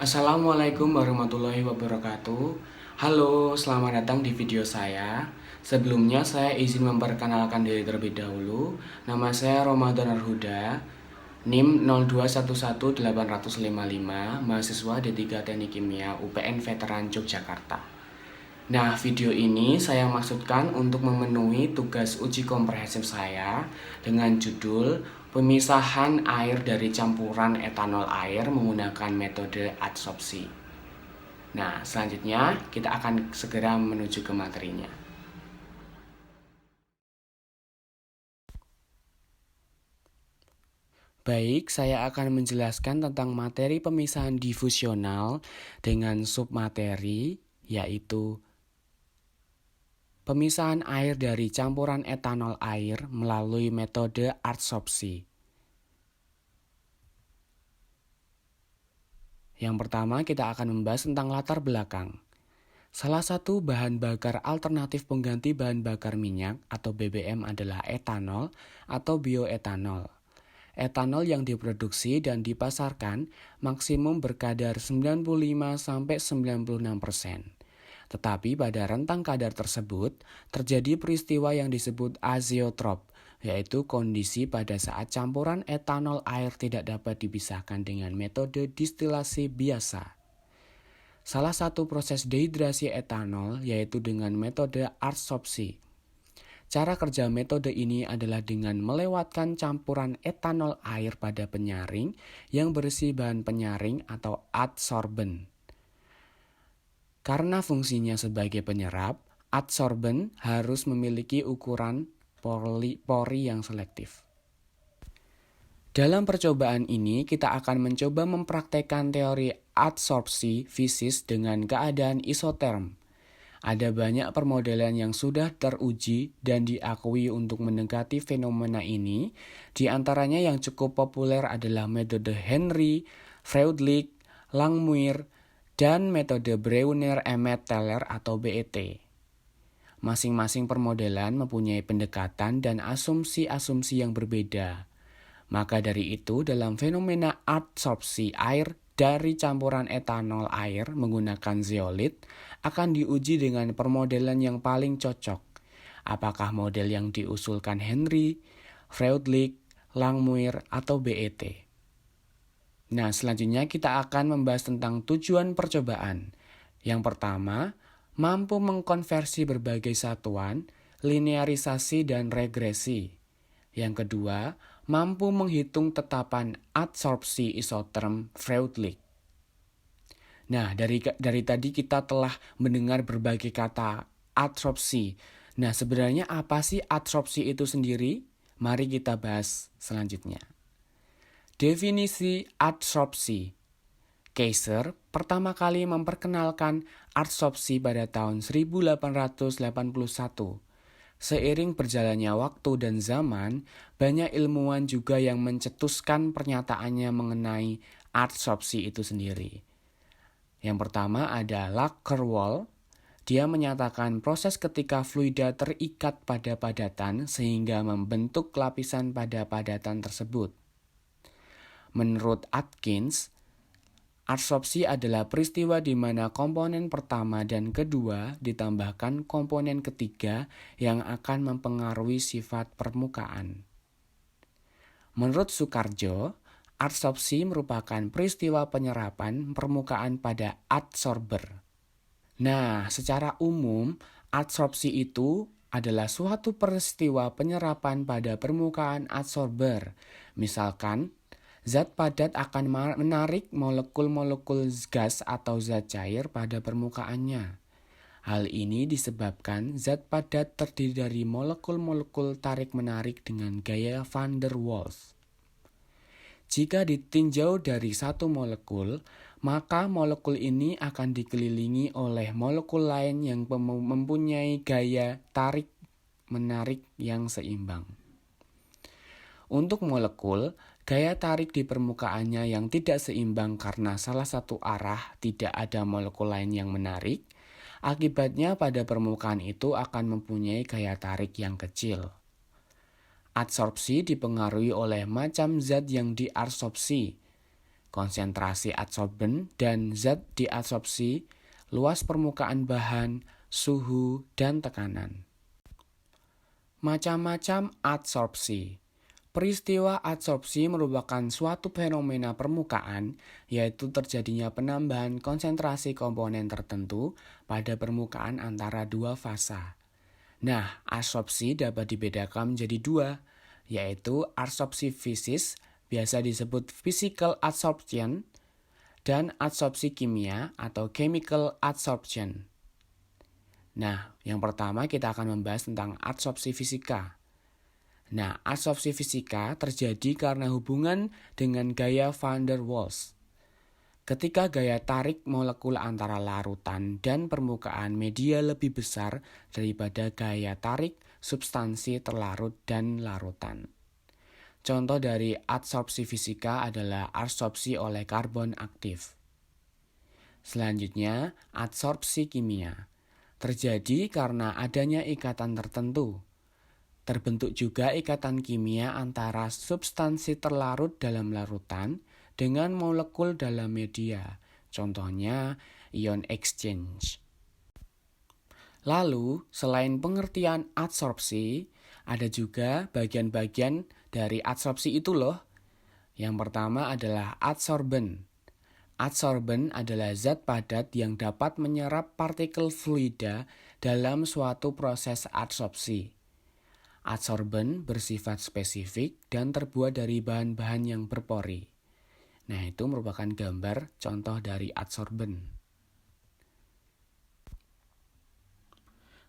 Assalamualaikum warahmatullahi wabarakatuh. Halo, selamat datang di video saya. Sebelumnya saya izin memperkenalkan diri terlebih dahulu. Nama saya Ramadan Arhuda, NIM 0211855, mahasiswa D3 Teknik Kimia UPN Veteran Yogyakarta. Nah, video ini saya maksudkan untuk memenuhi tugas uji komprehensif saya dengan judul pemisahan air dari campuran etanol air menggunakan metode adsorpsi. Nah, selanjutnya kita akan segera menuju ke materinya. Baik, saya akan menjelaskan tentang materi pemisahan difusional dengan submateri, yaitu pemisahan air dari campuran etanol air melalui metode adsorpsi. Yang pertama, kita akan membahas tentang latar belakang. Salah satu bahan bakar alternatif pengganti bahan bakar minyak atau BBM adalah etanol atau bioetanol. Etanol yang diproduksi dan dipasarkan maksimum berkadar 95-96%. Tetapi pada rentang kadar tersebut terjadi peristiwa yang disebut azeotrop, yaitu kondisi pada saat campuran etanol air tidak dapat dipisahkan dengan metode distilasi biasa. Salah satu proses dehidrasi etanol yaitu dengan metode adsorpsi. Cara kerja metode ini adalah dengan melewatkan campuran etanol air pada penyaring yang berisi bahan penyaring atau adsorben. Karena fungsinya sebagai penyerap, adsorben harus memiliki ukuran pori yang selektif. Dalam percobaan ini, kita akan mencoba mempraktekkan teori adsorpsi fisis dengan keadaan isoterm. Ada banyak permodelan yang sudah teruji dan diakui untuk mendekati fenomena ini. Di antaranya yang cukup populer adalah metode Henry, Freundlich, Langmuir, dan metode Breuner-Emmet-Teller atau BET. Masing-masing permodelan mempunyai pendekatan dan asumsi-asumsi yang berbeda. Maka dari itu, dalam fenomena adsorpsi air dari campuran etanol air menggunakan zeolit akan diuji dengan permodelan yang paling cocok. Apakah model yang diusulkan Henry, Freundlich, Langmuir, atau BET? Nah, selanjutnya kita akan membahas tentang tujuan percobaan. Yang pertama, mampu mengkonversi berbagai satuan, linearisasi dan regresi. Yang kedua, mampu menghitung tetapan adsorpsi isoterm Freundlich. Nah, dari tadi kita telah mendengar berbagai kata adsorpsi. Nah, sebenarnya apa sih adsorpsi itu sendiri? Mari kita bahas selanjutnya. Definisi adsorpsi. Kaiser pertama kali memperkenalkan adsorpsi pada tahun 1881. Seiring berjalannya waktu dan zaman, banyak ilmuwan juga yang mencetuskan pernyataannya mengenai adsorpsi itu sendiri. Yang pertama ada Lagerwall. Dia menyatakan proses ketika fluida terikat pada padatan sehingga membentuk lapisan pada padatan tersebut. Menurut Atkins, adsorpsi adalah peristiwa di mana komponen pertama dan kedua ditambahkan komponen ketiga yang akan mempengaruhi sifat permukaan. Menurut Soekarjo, adsorpsi merupakan peristiwa penyerapan permukaan pada adsorber. Nah, secara umum, adsorpsi itu adalah suatu peristiwa penyerapan pada permukaan adsorber. Misalkan, zat padat akan menarik molekul-molekul gas atau zat cair pada permukaannya. Hal ini disebabkan zat padat terdiri dari molekul-molekul tarik-menarik dengan gaya van der Waals. Jika ditinjau dari satu molekul, maka molekul ini akan dikelilingi oleh molekul lain yang mempunyai gaya tarik-menarik yang seimbang. Untuk molekul, gaya tarik di permukaannya yang tidak seimbang karena salah satu arah tidak ada molekul lain yang menarik, akibatnya pada permukaan itu akan mempunyai gaya tarik yang kecil. Adsorpsi dipengaruhi oleh macam zat yang diadsorpsi. konsentrasi adsorben dan zat diadsorpsi, luas permukaan bahan, suhu, dan tekanan. Macam-macam adsorpsi. Peristiwa adsorpsi merupakan suatu fenomena permukaan, yaitu terjadinya penambahan konsentrasi komponen tertentu pada permukaan antara dua fasa. Nah, adsorpsi dapat dibedakan menjadi dua, yaitu adsorpsi fisis, biasa disebut physical adsorption, dan adsorpsi kimia atau chemical adsorption. Nah, yang pertama kita akan membahas tentang adsorpsi fisika. Nah, adsorpsi fisika terjadi karena hubungan dengan gaya van der Waals. Ketika gaya tarik molekul antara larutan dan permukaan media lebih besar daripada gaya tarik substansi terlarut dan larutan. Contoh dari adsorpsi fisika adalah adsorpsi oleh karbon aktif. Selanjutnya, adsorpsi kimia. Terjadi karena adanya ikatan tertentu. Terbentuk juga ikatan kimia antara substansi terlarut dalam larutan dengan molekul dalam media. Contohnya, ion exchange. Lalu, selain pengertian adsorpsi, ada juga bagian-bagian dari adsorpsi itu loh. Yang pertama adalah adsorben. Adsorben adalah zat padat yang dapat menyerap partikel fluida dalam suatu proses adsorpsi. Adsorben bersifat spesifik dan terbuat dari bahan-bahan yang berpori. Nah, itu merupakan gambar contoh dari adsorben.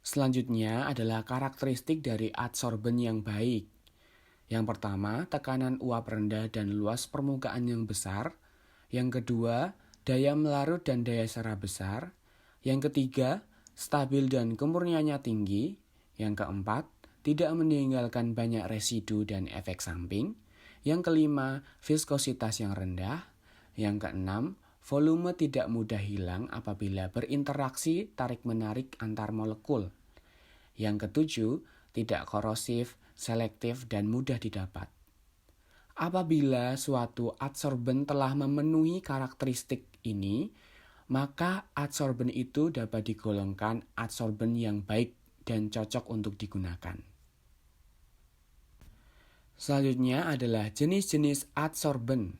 Selanjutnya adalah karakteristik dari adsorben yang baik. Yang pertama, tekanan uap rendah dan luas permukaan yang besar. Yang kedua, daya melarut dan daya serap besar. Yang ketiga, stabil dan kemurniannya tinggi. Yang keempat, tidak meninggalkan banyak residu dan efek samping. Yang kelima, viskositas yang rendah. Yang keenam, volume tidak mudah hilang apabila berinteraksi tarik-menarik antar molekul. Yang ketujuh, tidak korosif, selektif, dan mudah didapat. Apabila suatu adsorben telah memenuhi karakteristik ini, maka adsorben itu dapat digolongkan adsorben yang baik dan cocok untuk digunakan. Selanjutnya adalah jenis-jenis adsorben.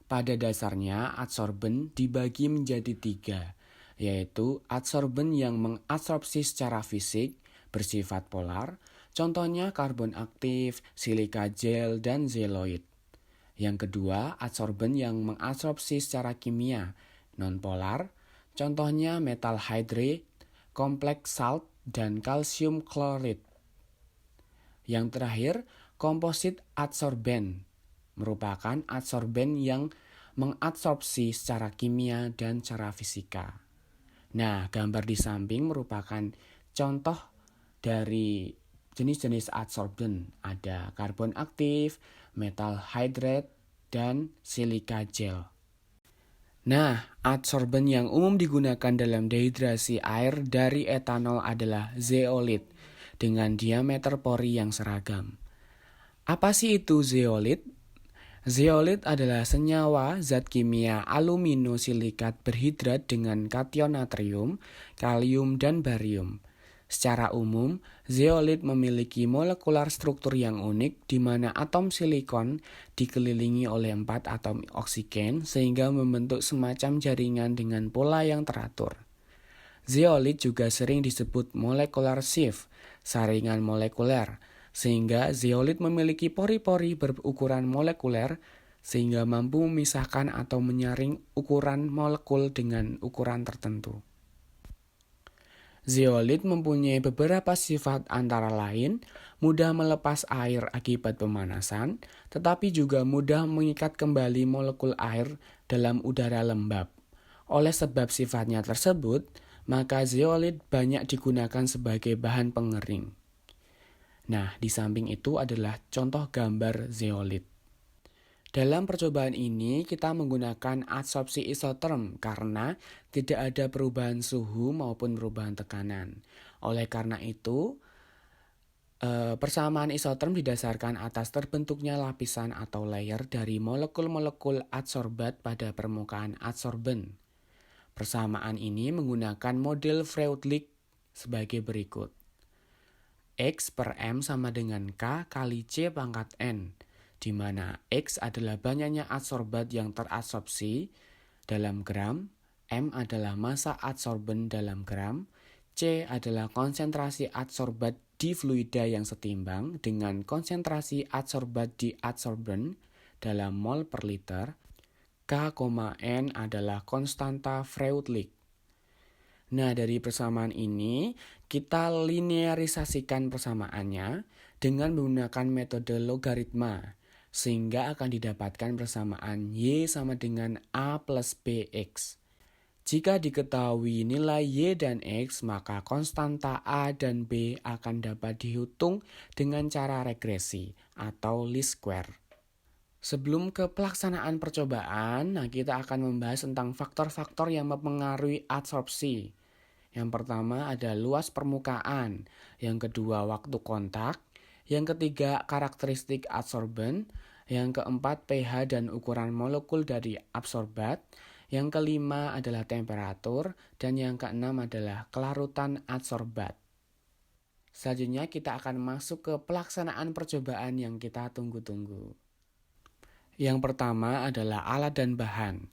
Pada dasarnya, adsorben dibagi menjadi 3, yaitu adsorben yang mengadsorpsi secara fisik, bersifat polar, contohnya karbon aktif, silika gel, dan zeoloid. Yang kedua, adsorben yang mengadsorpsi secara kimia, nonpolar, contohnya metal hydrate, kompleks salt, dan kalsium klorid. Yang terakhir, komposit adsorben merupakan adsorben yang mengadsorpsi secara kimia dan secara fisika. Nah, gambar di samping merupakan contoh dari jenis-jenis adsorben. Ada karbon aktif, metal hydrate, dan silika gel. Nah, adsorben yang umum digunakan dalam dehidrasi air dari etanol adalah zeolit dengan diameter pori yang seragam. Apa sih itu zeolit? Zeolit adalah senyawa zat kimia aluminosilikat berhidrat dengan kation natrium, kalium, dan barium. Secara umum, zeolit memiliki molekular struktur yang unik di mana atom silikon dikelilingi oleh 4 atom oksigen sehingga membentuk semacam jaringan dengan pola yang teratur. Zeolit juga sering disebut molecular sieve, saringan molekuler, sehingga zeolit memiliki pori-pori berukuran molekuler sehingga mampu memisahkan atau menyaring ukuran molekul dengan ukuran tertentu. Zeolit mempunyai beberapa sifat antara lain mudah melepas air akibat pemanasan, tetapi juga mudah mengikat kembali molekul air dalam udara lembab. Oleh sebab sifatnya tersebut, maka zeolit banyak digunakan sebagai bahan pengering. Nah, di samping itu adalah contoh gambar zeolit. Dalam percobaan ini, kita menggunakan adsorpsi isoterm karena tidak ada perubahan suhu maupun perubahan tekanan. Oleh karena itu, Persamaan isoterm didasarkan atas terbentuknya lapisan atau layer dari molekul-molekul adsorbat pada permukaan adsorben. Persamaan ini menggunakan model Freundlich sebagai berikut. X per M sama dengan K kali C pangkat N, di mana X adalah banyaknya adsorbat yang terabsorpsi dalam gram, M adalah massa adsorben dalam gram, C adalah konsentrasi adsorbat di fluida yang setimbang dengan konsentrasi adsorbat di adsorben dalam mol per liter, K, N adalah konstanta Freundlich. Nah, dari persamaan ini, kita linearisasikan persamaannya dengan menggunakan metode logaritma, sehingga akan didapatkan persamaan Y sama dengan A plus BX. Jika diketahui nilai Y dan X, maka konstanta A dan B akan dapat dihitung dengan cara regresi atau least square. Sebelum ke pelaksanaan percobaan, kita akan membahas tentang faktor-faktor yang mempengaruhi adsorpsi. Yang pertama ada luas permukaan, yang kedua waktu kontak, yang ketiga karakteristik adsorben, yang keempat pH dan ukuran molekul dari absorbat, yang kelima adalah temperatur, dan yang keenam adalah kelarutan adsorbat. Selanjutnya kita akan masuk ke pelaksanaan percobaan yang kita tunggu-tunggu. Yang pertama adalah alat dan bahan.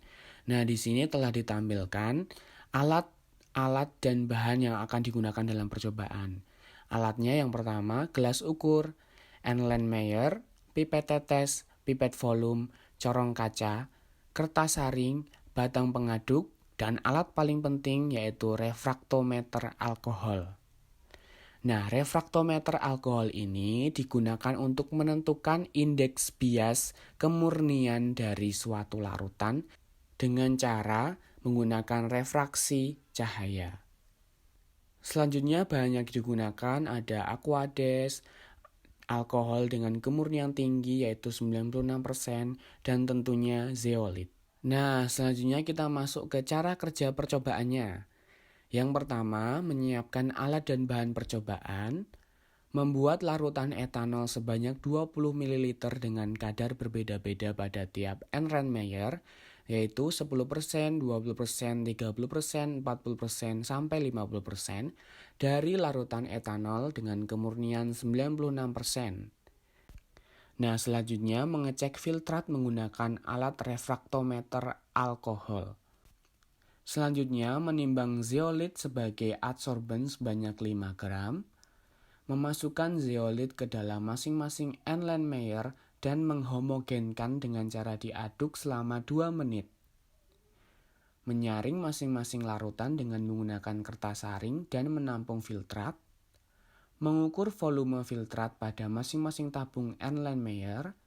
Nah, di sini telah ditampilkan alat dan bahan yang akan digunakan dalam percobaan. Alatnya yang pertama, gelas ukur, Erlenmeyer, pipet tetes, pipet volume, corong kaca, kertas saring, batang pengaduk, dan alat paling penting yaitu refraktometer alkohol. Nah, refraktometer alkohol ini digunakan untuk menentukan indeks bias kemurnian dari suatu larutan dengan cara menggunakan refraksi cahaya. Selanjutnya bahan yang digunakan ada aqueous, alkohol dengan kemurnian tinggi yaitu 96% dan tentunya zeolit. Nah, selanjutnya kita masuk ke cara kerja percobaannya. Yang pertama, menyiapkan alat dan bahan percobaan, membuat larutan etanol sebanyak 20 ml dengan kadar berbeda-beda pada tiap Erlenmeyer, yaitu 10%, 20%, 30%, 40%, sampai 50% dari larutan etanol dengan kemurnian 96%. Nah, selanjutnya mengecek filtrat menggunakan alat refraktometer alkohol. Selanjutnya menimbang zeolit sebagai adsorben sebanyak 5 gram, memasukkan zeolit ke dalam masing-masing Erlenmeyer dan menghomogenkan dengan cara diaduk selama 2 menit. Menyaring masing-masing larutan dengan menggunakan kertas saring dan menampung filtrat. Mengukur volume filtrat pada masing-masing tabung Erlenmeyer.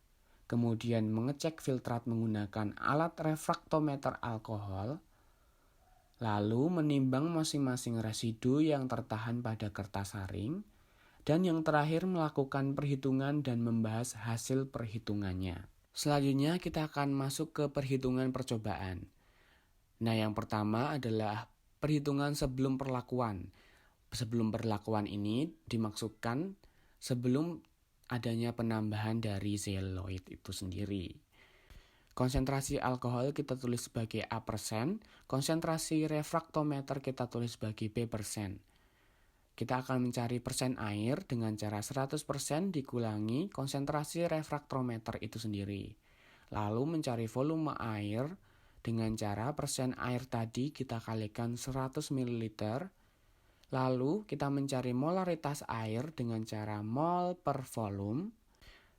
Kemudian mengecek filtrat menggunakan alat refraktometer alkohol. Lalu menimbang masing-masing residu yang tertahan pada kertas saring, dan yang terakhir melakukan perhitungan dan membahas hasil perhitungannya. Selanjutnya kita akan masuk ke perhitungan percobaan. Nah, yang pertama adalah perhitungan sebelum perlakuan. Sebelum perlakuan ini dimaksudkan sebelum adanya penambahan dari zeolit itu sendiri. Konsentrasi alkohol kita tulis sebagai A%, konsentrasi refraktometer kita tulis sebagai B%. Kita akan mencari persen air dengan cara 100% dikurangi konsentrasi refraktometer itu sendiri. Lalu mencari volume air dengan cara persen air tadi kita kalikan 100 ml. Lalu kita mencari molaritas air dengan cara mol per volume.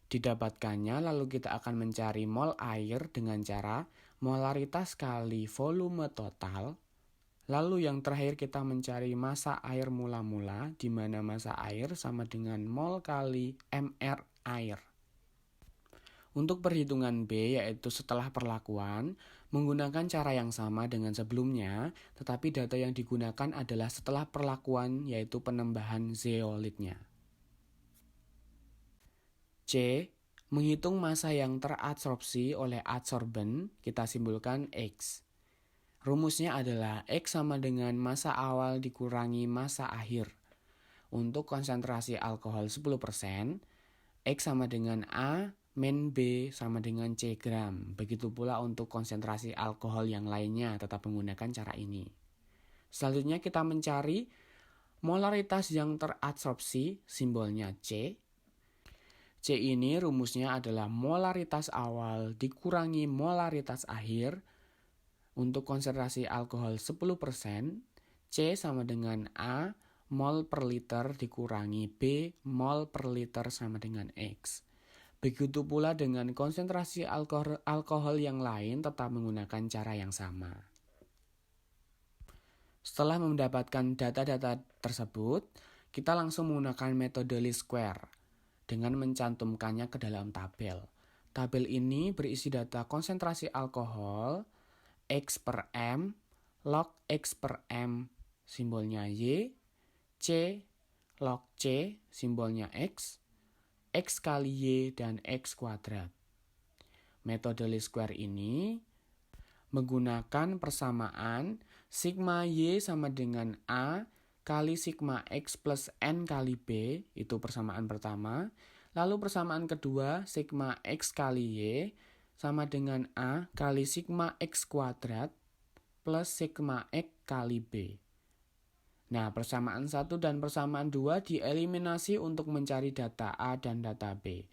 Didapatkannya, lalu kita akan mencari mol air dengan cara molaritas kali volume total. Lalu yang terakhir kita mencari massa air mula-mula, di mana massa air sama dengan mol kali mR air. Untuk perhitungan B, yaitu setelah perlakuan, menggunakan cara yang sama dengan sebelumnya, tetapi data yang digunakan adalah setelah perlakuan, yaitu penambahan zeolitnya. C. Menghitung massa yang terabsorpsi oleh adsorben, kita simbolkan X. Rumusnya adalah X sama dengan massa awal dikurangi massa akhir. Untuk konsentrasi alkohol 10%, X sama dengan A, min B sama dengan C gram. Begitu pula untuk konsentrasi alkohol yang lainnya, tetap menggunakan cara ini. Selanjutnya kita mencari molaritas yang terabsorpsi, simbolnya C. C ini rumusnya adalah molaritas awal dikurangi molaritas akhir. Untuk konsentrasi alkohol 10%, C sama dengan A, mol per liter dikurangi B, mol per liter sama dengan X. Begitu pula dengan konsentrasi alkohol yang lain tetap menggunakan cara yang sama. Setelah mendapatkan data-data tersebut, kita langsung menggunakan metode least square dengan mencantumkannya ke dalam tabel. Tabel ini berisi data konsentrasi alkohol, X per M, log X per M, simbolnya Y, C, log C, simbolnya X kali Y, dan X kuadrat. Metode least square ini menggunakan persamaan sigma Y sama dengan A kali sigma X plus N kali B, itu persamaan pertama. Lalu persamaan kedua, sigma X kali Y sama dengan A kali sigma X kuadrat plus sigma X kali B. Nah, persamaan 1 dan persamaan 2 dieliminasi untuk mencari data A dan data B.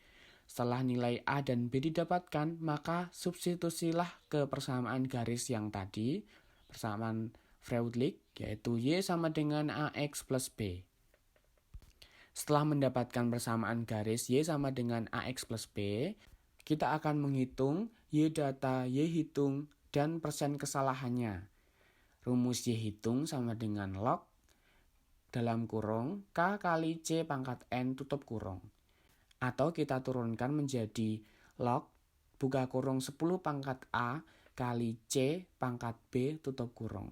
Setelah nilai A dan B didapatkan, maka substitusilah ke persamaan garis yang tadi, persamaan Freundlich, yaitu Y sama dengan AX plus B. Setelah mendapatkan persamaan garis Y sama dengan AX plus B, kita akan menghitung Y data, Y hitung, dan persen kesalahannya. Rumus Y hitung sama dengan log dalam kurung K kali C pangkat N tutup kurung. Atau kita turunkan menjadi log buka kurung 10 pangkat A kali C pangkat B tutup kurung.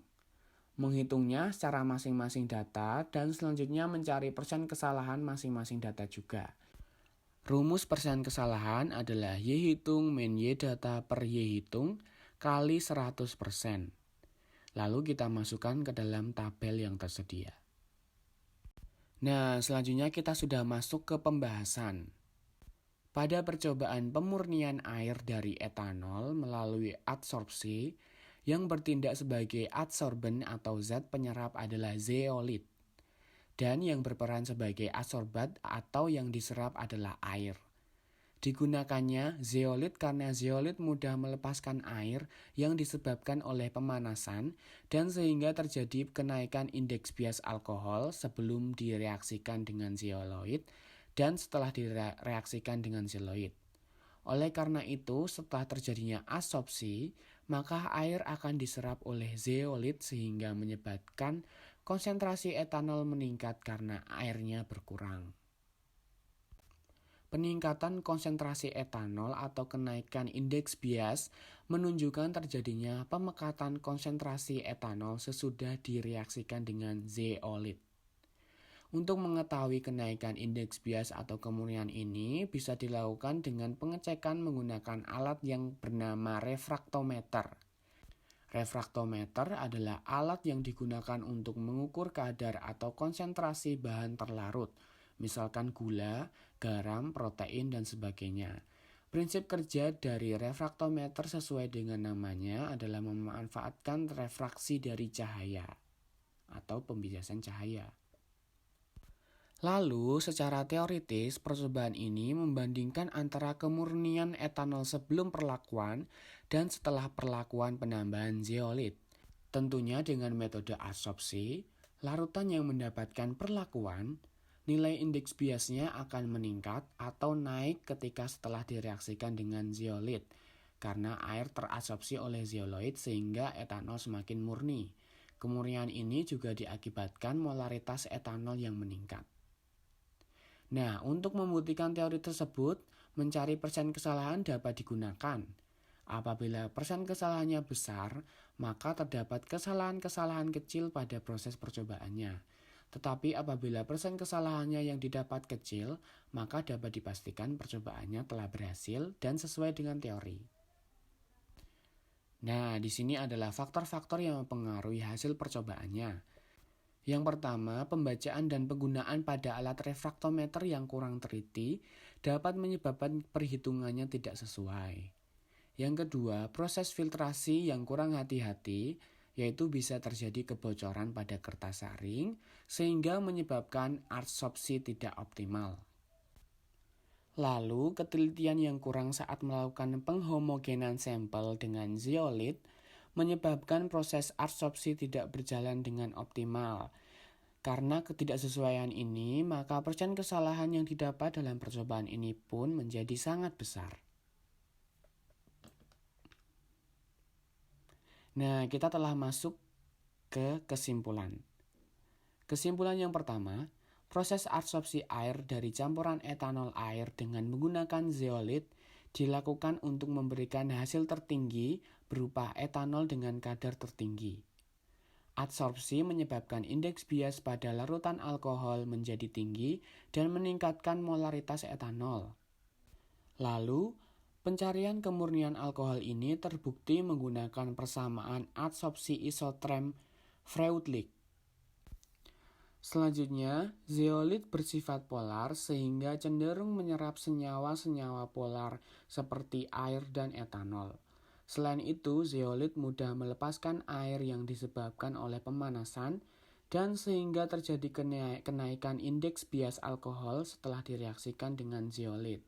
Menghitungnya secara masing-masing data dan selanjutnya mencari persen kesalahan masing-masing data juga. Rumus persen kesalahan adalah Y hitung min Y data per Y hitung kali 100%. Lalu kita masukkan ke dalam tabel yang tersedia. Nah, selanjutnya kita sudah masuk ke pembahasan. Pada percobaan pemurnian air dari etanol melalui adsorpsi, yang bertindak sebagai adsorben atau zat penyerap adalah zeolit. Dan yang berperan sebagai adsorbat atau yang diserap adalah air. Digunakannya zeolit karena zeolit mudah melepaskan air yang disebabkan oleh pemanasan dan sehingga terjadi kenaikan indeks bias alkohol sebelum direaksikan dengan zeoloid dan setelah direaksikan dengan zeoloid. Oleh karena itu, setelah terjadinya adsorpsi, maka air akan diserap oleh zeolit sehingga menyebabkan konsentrasi etanol meningkat karena airnya berkurang. Peningkatan konsentrasi etanol atau kenaikan indeks bias menunjukkan terjadinya pemekatan konsentrasi etanol sesudah direaksikan dengan zeolit. Untuk mengetahui kenaikan indeks bias atau kemurnian ini bisa dilakukan dengan pengecekan menggunakan alat yang bernama refraktometer. Refraktometer adalah alat yang digunakan untuk mengukur kadar atau konsentrasi bahan terlarut, misalkan gula, garam, protein, dan sebagainya. Prinsip kerja dari refraktometer sesuai dengan namanya adalah memanfaatkan refraksi dari cahaya atau pembiasan cahaya. Lalu, secara teoritis, percobaan ini membandingkan antara kemurnian etanol sebelum perlakuan dan setelah perlakuan penambahan zeolit. Tentunya dengan metode adsorpsi, larutan yang mendapatkan perlakuan, nilai indeks biasnya akan meningkat atau naik ketika setelah direaksikan dengan zeolit, karena air terabsorpsi oleh zeoloid sehingga etanol semakin murni. Kemurnian ini juga diakibatkan molaritas etanol yang meningkat. Nah, untuk membuktikan teori tersebut, mencari persen kesalahan dapat digunakan. Apabila persen kesalahannya besar, maka terdapat kesalahan-kesalahan kecil pada proses percobaannya. Tetapi apabila persen kesalahannya yang didapat kecil, maka dapat dipastikan percobaannya telah berhasil dan sesuai dengan teori. Nah, di sini adalah faktor-faktor yang mempengaruhi hasil percobaannya. Yang pertama, pembacaan dan penggunaan pada alat refraktometer yang kurang teliti dapat menyebabkan perhitungannya tidak sesuai. Yang kedua, proses filtrasi yang kurang hati-hati, yaitu bisa terjadi kebocoran pada kertas saring, sehingga menyebabkan adsorpsi tidak optimal. Lalu, ketelitian yang kurang saat melakukan penghomogenan sampel dengan zeolit menyebabkan proses adsorpsi tidak berjalan dengan optimal. Karena ketidaksesuaian ini, maka persen kesalahan yang didapat dalam percobaan ini pun menjadi sangat besar. Nah, kita telah masuk ke kesimpulan. Kesimpulan yang pertama, proses adsorpsi air dari campuran etanol air dengan menggunakan zeolit dilakukan untuk memberikan hasil tertinggi berupa etanol dengan kadar tertinggi. Adsorpsi menyebabkan indeks bias pada larutan alkohol menjadi tinggi dan meningkatkan molaritas etanol. Lalu, pencarian kemurnian alkohol ini terbukti menggunakan persamaan adsorpsi isotrem Freundlich. Selanjutnya, zeolit bersifat polar sehingga cenderung menyerap senyawa-senyawa polar seperti air dan etanol. Selain itu, zeolit mudah melepaskan air yang disebabkan oleh pemanasan dan sehingga terjadi kenaikan indeks bias alkohol setelah direaksikan dengan zeolit.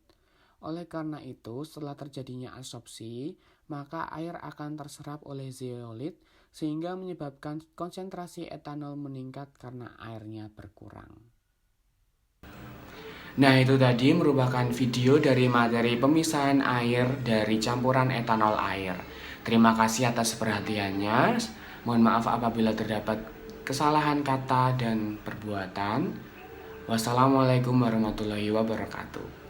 Oleh karena itu, setelah terjadinya adsorpsi, maka air akan terserap oleh zeolit sehingga menyebabkan konsentrasi etanol meningkat karena airnya berkurang. Nah, itu tadi merupakan video dari materi pemisahan air dari campuran etanol air. Terima kasih atas perhatiannya. Mohon maaf apabila terdapat kesalahan kata dan perbuatan. Wassalamualaikum warahmatullahi wabarakatuh.